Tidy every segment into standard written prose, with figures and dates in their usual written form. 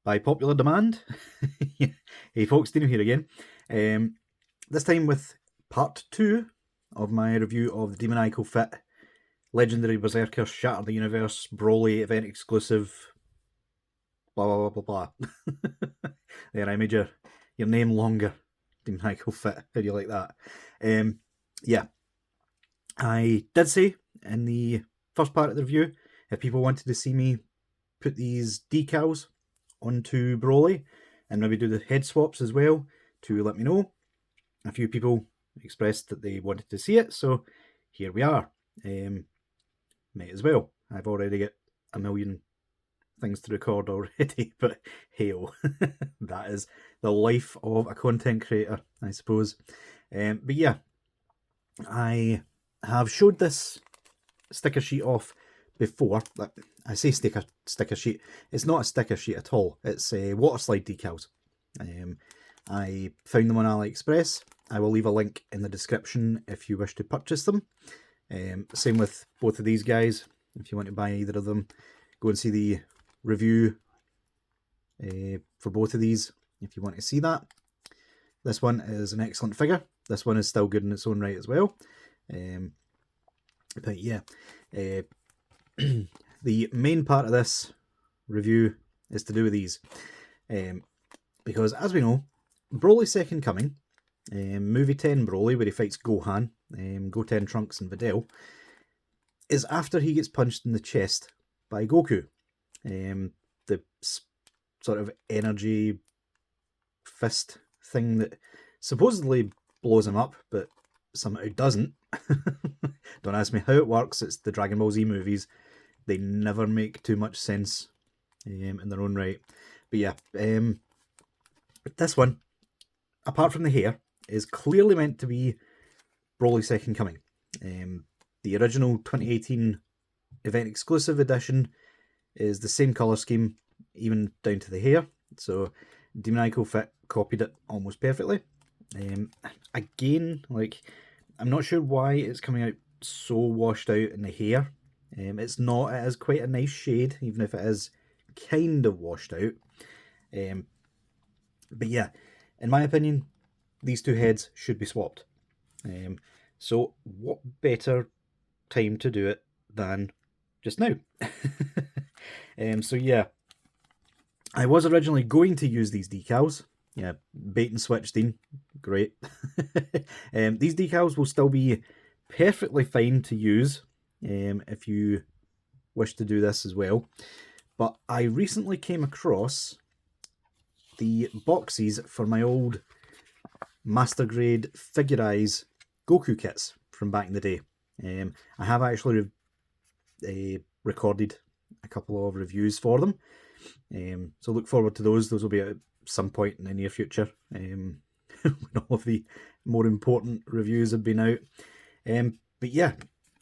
by popular demand. Hey folks, Deano here again. This time with part 2 of my review of the Demoniacal Fit Legendary Berserker Shatter the Universe Brolys event exclusive blah blah blah blah blah. There, I made your name longer. Demoniacal Fit, how do you like that? Yeah, I did say in the first part of the review, if people wanted to see me put these decals onto Brolys and maybe do the head swaps as well, to let me know. A few people expressed that they wanted to see it, so here we are. May as well. I've already got a million things to record already, but hey-oh, that is the life of a content creator, I suppose. But yeah, I have showed this sticker sheet off before. I say sticker sheet, it's not a sticker sheet at all, it's a Waterslide decals. I found them on AliExpress. I will leave a link in the description if you wish to purchase them. Same with both of these guys. If you want to buy either of them, go and see the review for both of these if you want to see that. This one is an excellent figure. This one is still good in its own right as well. But yeah, the main part of this review is to do with these. Because as we know, Broly's Second Coming, movie 10 Broly, where he fights Gohan, Goten, Trunks and Videl, is after he gets punched in the chest by Goku. The sort of energy fist thing that supposedly blows him up, but somehow doesn't. Don't ask me how it works, it's the Dragon Ball Z movies. They never make too much sense in their own right. But yeah, this one, apart from the hair, is clearly meant to be Broly's Second Coming. The original 2018 event exclusive edition is the same colour scheme, even down to the hair. So Demoniacal Fit copied it almost perfectly. Again, like, I'm not sure why it's coming out so washed out in the hair. It's not, it is quite a nice shade, even if it is kind of washed out. But yeah, in my opinion, these two heads should be swapped. So what better time to do it than just now? So yeah, I was originally going to use these decals. Yeah, bait and switch, Dean. Great. These decals will still be perfectly fine to use if you wish to do this as well. But I recently came across the boxes for my old Master Grade Figuarts Goku kits from back in the day. I have actually recorded a couple of reviews for them. So look forward to those. Those will be at some point in the near future, when all of the more important reviews have been out. But yeah,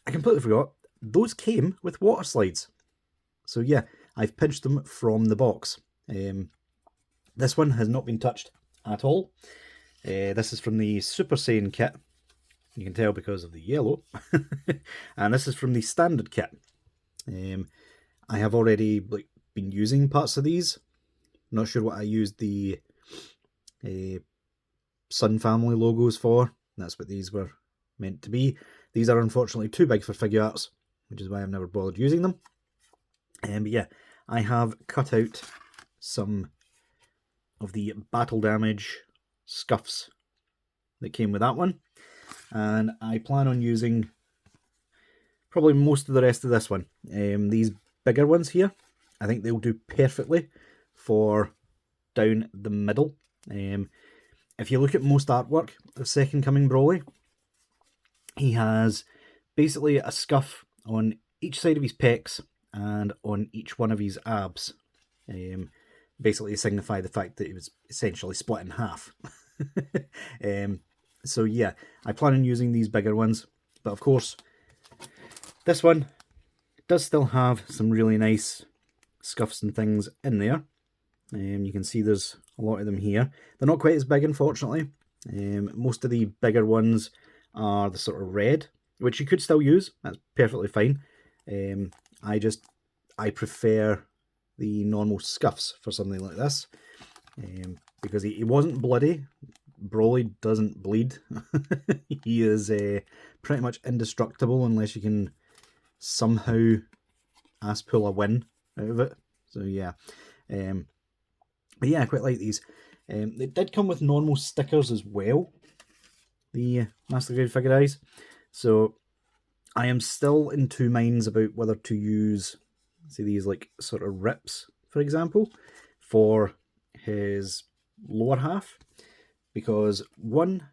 I completely forgot. Those came with water slides. So yeah, I've pinched them from the box. This one has not been touched at all. This is from the Super Saiyan kit. You can tell because of the yellow. And this is from the standard kit. I have already been using parts of these. Not sure what I used the Sun Family logos for. That's what these were meant to be. These are unfortunately too big for Figuarts, which is why I've never bothered using them. But yeah, I have cut out some of the battle damage scuffs that came with that one, and I plan on using probably most of the rest of this one. These bigger ones here, I think they'll do perfectly for down the middle. If you look at most artwork of Second Coming Broly, he has basically a scuff on each side of his pecs and on each one of his abs, basically to signify the fact that he was essentially split in half. So yeah, I plan on using these bigger ones, but of course this one does still have some really nice scuffs and things in there. You can see there's a lot of them here. They're not quite as big, unfortunately. Most of the bigger ones are the sort of red, which you could still use. That's perfectly fine. I prefer the normal scuffs for something like this, because he wasn't bloody. Broly doesn't bleed. He is pretty much indestructible unless you can somehow ass pull a win out of it. So yeah, but yeah, I quite like these. They did come with normal stickers as well, the Master Grade Figuarts. So I am still in two minds about whether to use, see, these like sort of rips, for example, for his lower half, because one,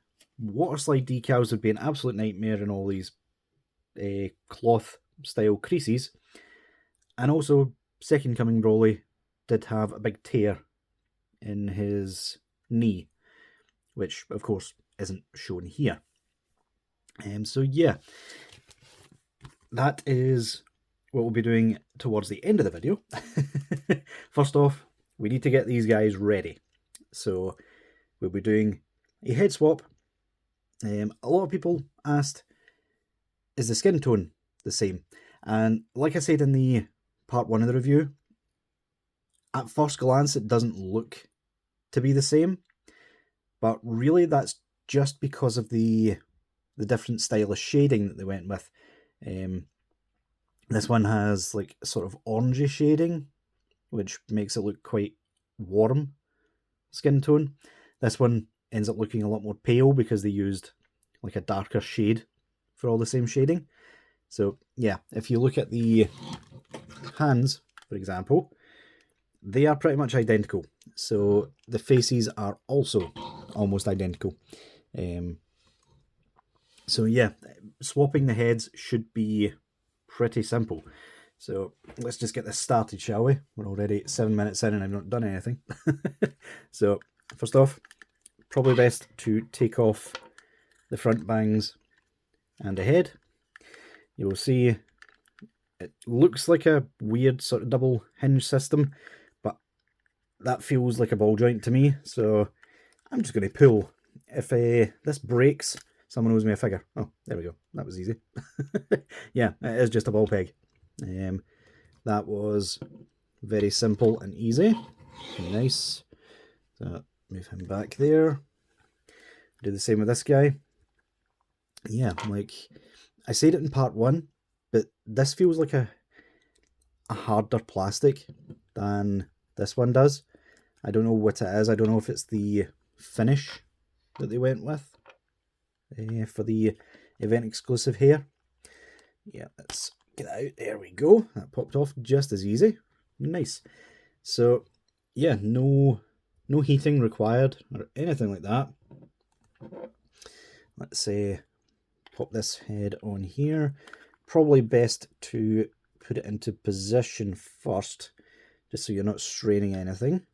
Waterslide decals would be an absolute nightmare in all these cloth style creases, and also Second Coming Broly did have a big tear in his knee, which of course isn't shown here. So yeah, that is what we'll be doing towards the end of the video. First off, we need to get these guys ready. So we'll be doing a head swap. A lot of people asked, is the skin tone the same? And like I said in the part 1 of the review, at first glance it doesn't look to be the same, but really that's just because of the different style of shading that they went with. This one has like sort of orangey shading, which makes it look quite warm skin tone. This one ends up looking a lot more pale because they used like a darker shade for all the same shading. So yeah, if you look at the hands, for example, they are pretty much identical. So the faces are also almost identical. So yeah, swapping the heads should be pretty simple. So let's just get this started, shall we? We're already 7 minutes in and I've not done anything. So first off, probably best to take off the front bangs and the head. You will see it looks like a weird sort of double hinge system, but that feels like a ball joint to me, so I'm just going to pull. If this breaks, someone owes me a figure. Oh, there we go. That was easy. Yeah, it is just a ball peg. That was very simple and easy. Nice. So move him back there. Do the same with this guy. Yeah, like I said it in part 1, but this feels like a harder plastic than this one does. I don't know what it is. I don't know if it's the finish that they went with for the event exclusive hair. Yeah, let's get it out. There we go. That popped off just as easy. Nice. So yeah, no heating required or anything like that. Let's say pop this head on here. Probably best to put it into position first, just so you're not straining anything.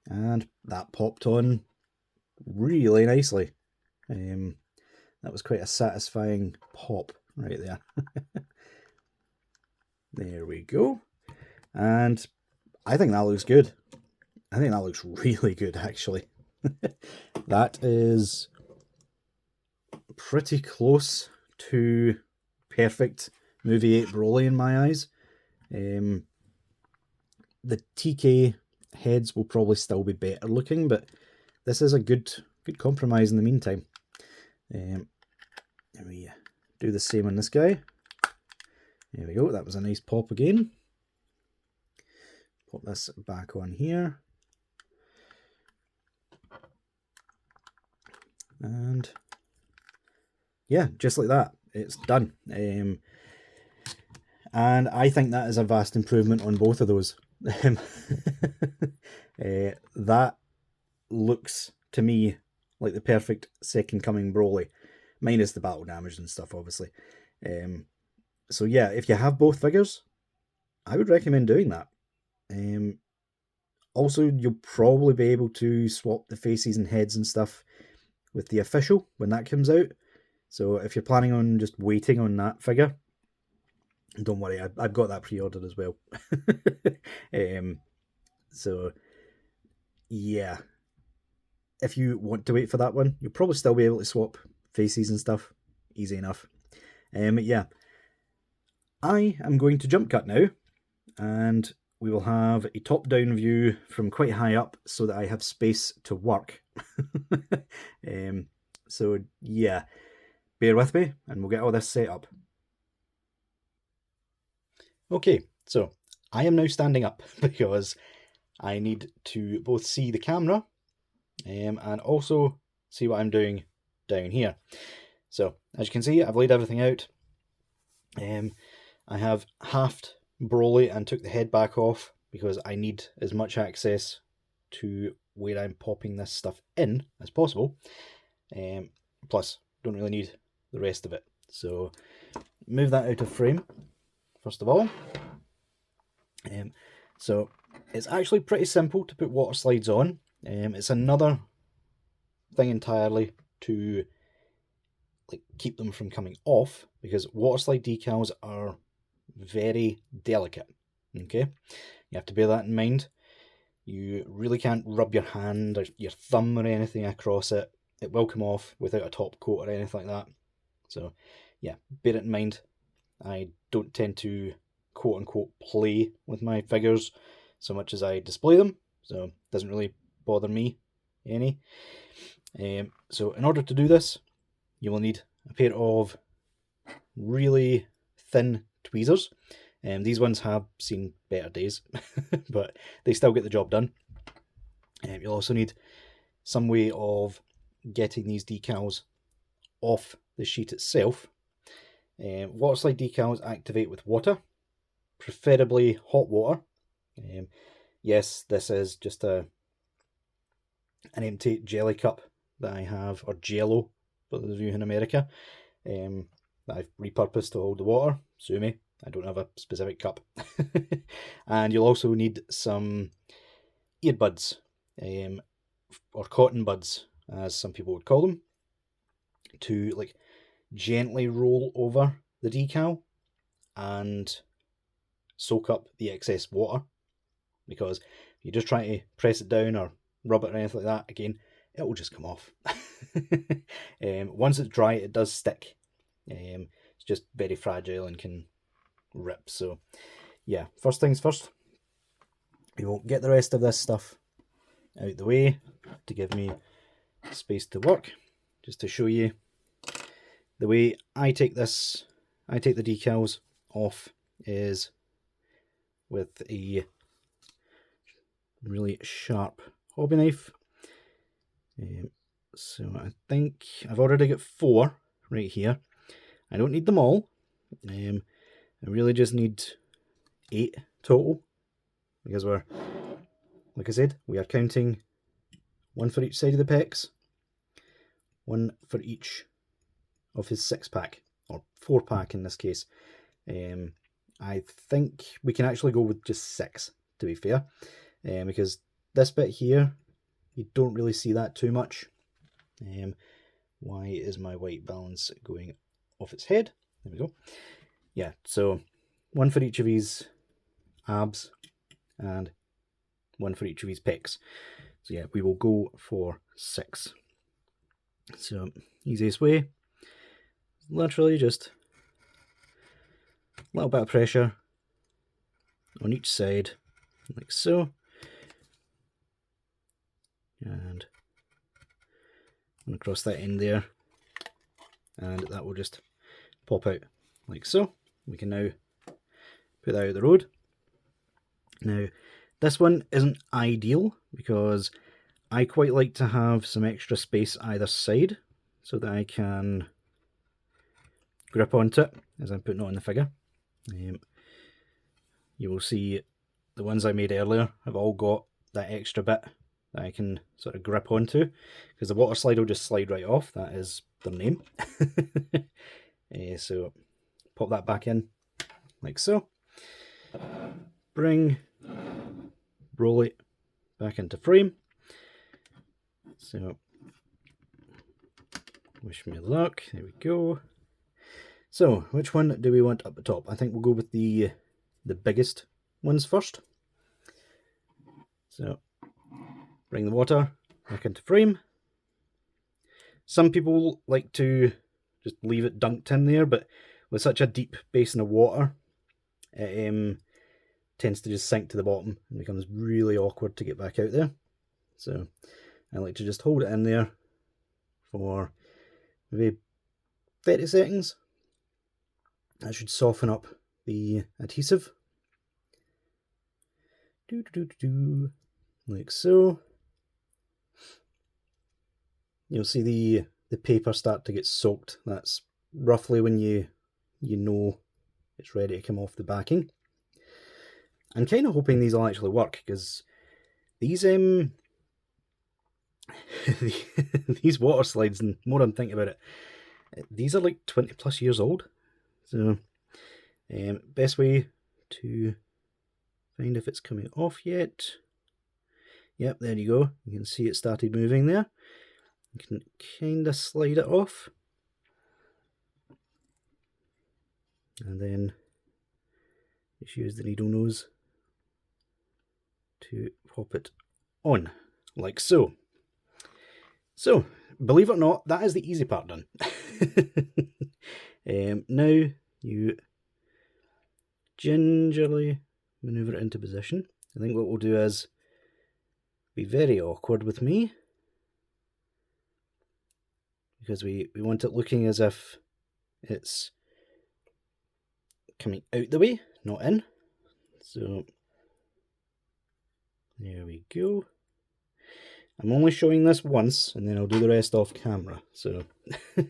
And that popped on really nicely. That was quite a satisfying pop right there. There we go. And I think that looks good. I think that looks really good, actually. That is pretty close to perfect Movie 8 Broly in my eyes. The TK heads will probably still be better looking, but this is a good compromise in the meantime. Let me do the same on this guy. There we go. That was a nice pop again. Pop this back on here. And yeah, just like that, it's done. And I think that is a vast improvement on both of those. That looks to me like the perfect Second Coming Broly, minus the battle damage and stuff, obviously. So yeah, if you have both figures, I would recommend doing that. Also, you'll probably be able to swap the faces and heads and stuff with the official when that comes out. So if you're planning on just waiting on that figure, don't worry, I've got that pre-ordered as well. So yeah, if you want to wait for that one, you'll probably still be able to swap faces and stuff. Easy enough. Yeah, I am going to jump cut now, and we will have a top-down view from quite high up so that I have space to work. So yeah, bear with me and we'll get all this set up. Okay, so I am now standing up because I need to both see the camera and also see what I'm doing down here. So as you can see, I've laid everything out. I have halved Brolys and took the head back off because I need as much access to where I'm popping this stuff in as possible. Plus, don't really need the rest of it. So move that out of frame, first of all. So it's actually pretty simple to put water slides on. It's another thing entirely to keep them from coming off, because waterslide decals are very delicate. Okay, you have to bear that in mind. You really can't rub your hand or your thumb or anything across it. It will come off without a top coat or anything like that. So yeah, bear it in mind. I don't tend to quote unquote play with my figures so much as I display them, so it doesn't really bother me any. So in order to do this, you will need a pair of really thin tweezers. These ones have seen better days, but they still get the job done. You'll also need some way of getting these decals off the sheet itself. Waterslide decals activate with water, preferably hot water. Yes, this is just an empty jelly cup that I have, or jello for those of you in America, that I've repurposed to hold the water. Sue me, I don't have a specific cup. And you'll also need some earbuds, or cotton buds, as some people would call them, to gently roll over the decal and soak up the excess water. Because if you just try to press it down or rub it or anything like that, again, it will just come off. Once it's dry, it does stick. It's just very fragile and can rip. So yeah, first things first, we will get the rest of this stuff out the way to give me space to work. Just to show you the way I take the decals off is with a really sharp hobby knife. So I think I've already got 4 right here. I don't need them all. I really just need 8 total, because we're, like I said, we are counting 1 for each side of the pecs, 1 for each of his 6-pack, or 4-pack in this case. I think we can actually go with just 6, to be fair, because this bit here, you don't really see that too much. Why is my white balance going off its head? There we go. Yeah, so 1 for each of his abs and 1 for each of his pecs. So yeah, we will go for 6. So easiest way, literally just a little bit of pressure on each side, like so, and across that end there, and that will just pop out like so. We can now put that out the road. Now this one isn't ideal because I quite like to have some extra space either side so that I can grip onto it as I'm putting it on the figure. You will see the ones I made earlier have all got that extra bit that I can sort of grip onto, because the water slide will just slide right off. That is their name. So pop that back in like so. Bring Brolys back into frame. So wish me luck. There we go. So which one do we want up the top? I think we'll go with the biggest ones first. So bring the water back into frame. Some people like to just leave it dunked in there, but with such a deep basin of water, it tends to just sink to the bottom and becomes really awkward to get back out there. So I like to just hold it in there for maybe 30 seconds. That should soften up the adhesive. Like so. You'll see the paper start to get soaked. That's roughly when you know it's ready to come off the backing. I'm kind of hoping these will actually work, because these these water slides, and the more I'm thinking about it, these are like 20 plus years old. So best way to find if it's coming off yet. Yep, there you go. You can see it started moving there. You can kind of slide it off. And then just use the needle nose to pop it on, like so. So, believe it or not, that is the easy part done. Now you gingerly maneuver it into position. I think what we'll do is be very awkward with me, because we want it looking as if it's coming out the way, not in. So there we go. I'm only showing this once, and then I'll do the rest off camera. So, so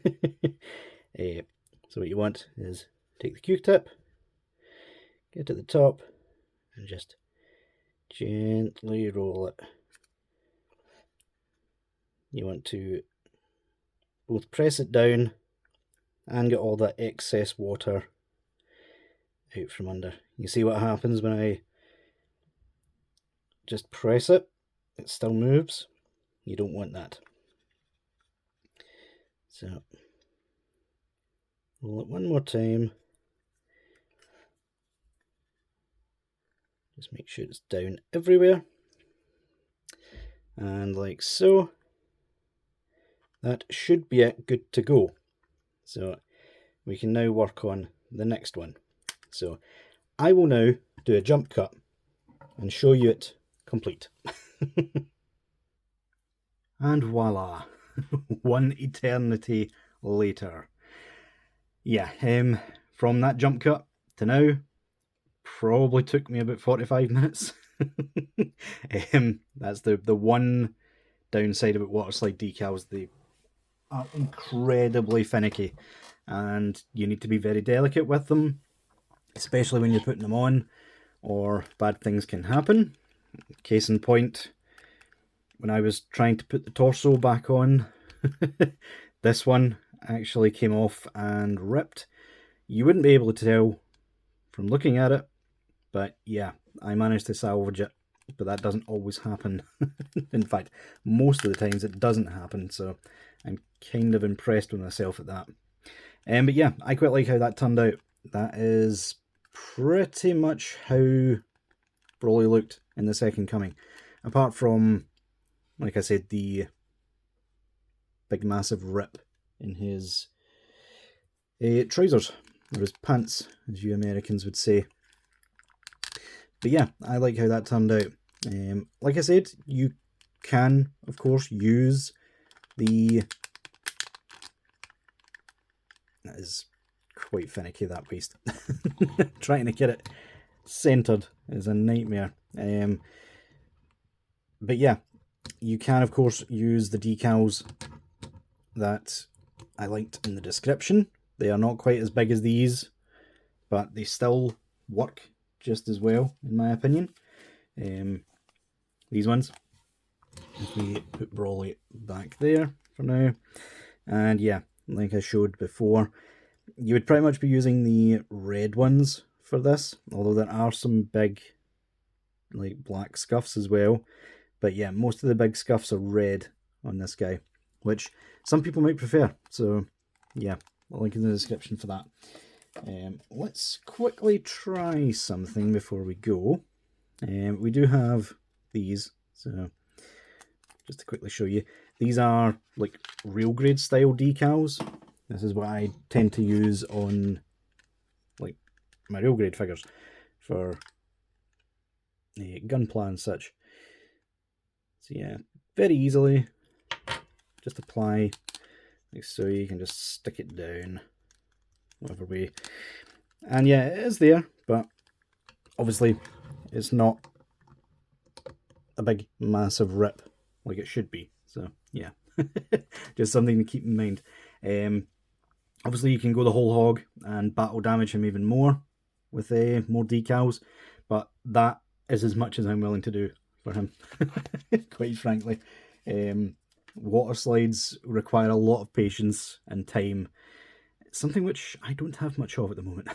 what you want is take the Q-tip, get to the top, and just gently roll it. You want to both press it down and get all that excess water out from under. You see what happens when I just press it? It still moves. You don't want that. So roll it one more time. Just make sure it's down everywhere. And like so. That should be it, good to go. So we can now work on the next one. So I will now do a jump cut and show you it complete. And voila, one eternity later. Yeah, from that jump cut to now, probably took me about 45 minutes. That's the one downside about Waterslide decals. They are incredibly finicky, and you need to be very delicate with them, especially when you're putting them on, or bad things can happen. Case in point, when I was trying to put the torso back on, this one actually came off and ripped. You wouldn't be able to tell from looking at it, but yeah, I managed to salvage it, but that doesn't always happen. In fact, most of the times it doesn't happen, so I'm kind of impressed with myself at that. But yeah, I quite like how that turned out. That is pretty much how Broly looked in the second coming. Apart from, like I said, the big massive rip in his trousers, or his pants, as you Americans would say. But yeah, I like how that turned out. Like I said, you can, of course, use the... That is quite finicky, that waist. Trying to get it centered is a nightmare. But yeah, you can, of course, use the decals that I linked in the description. They are not quite as big as these, but they still work just as well, in my opinion. These ones. If we put Broly back there for now. And yeah, like I showed before, you would pretty much be using the red ones for this, although there are some big, like, black scuffs as well. But yeah, most of the big scuffs are red on this guy, which some people might prefer. So yeah, I'll link in the description for that. Let's quickly try something before we go. We do have these, so just to quickly show you, these are like real grade style decals. This is what I tend to use on like my real grade figures for gunpla and such. So yeah, very easily just apply like so. You can just stick it down whatever way, and yeah, it is there, but obviously it's not a big massive rip like it should be. So yeah, just something to keep in mind. Obviously you can go the whole hog and battle damage him even more with more decals, but that is as much as I'm willing to do for him, quite frankly. Water slides require a lot of patience and time, something which I don't have much of at the moment,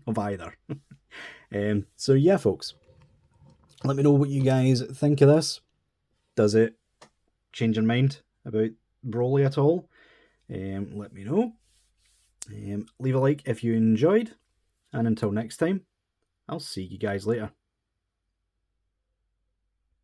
of either. So yeah, folks, let me know what you guys think of this. Does it change your mind about Broly at all? Let me know. Leave a like if you enjoyed, and until next time, I'll see you guys later.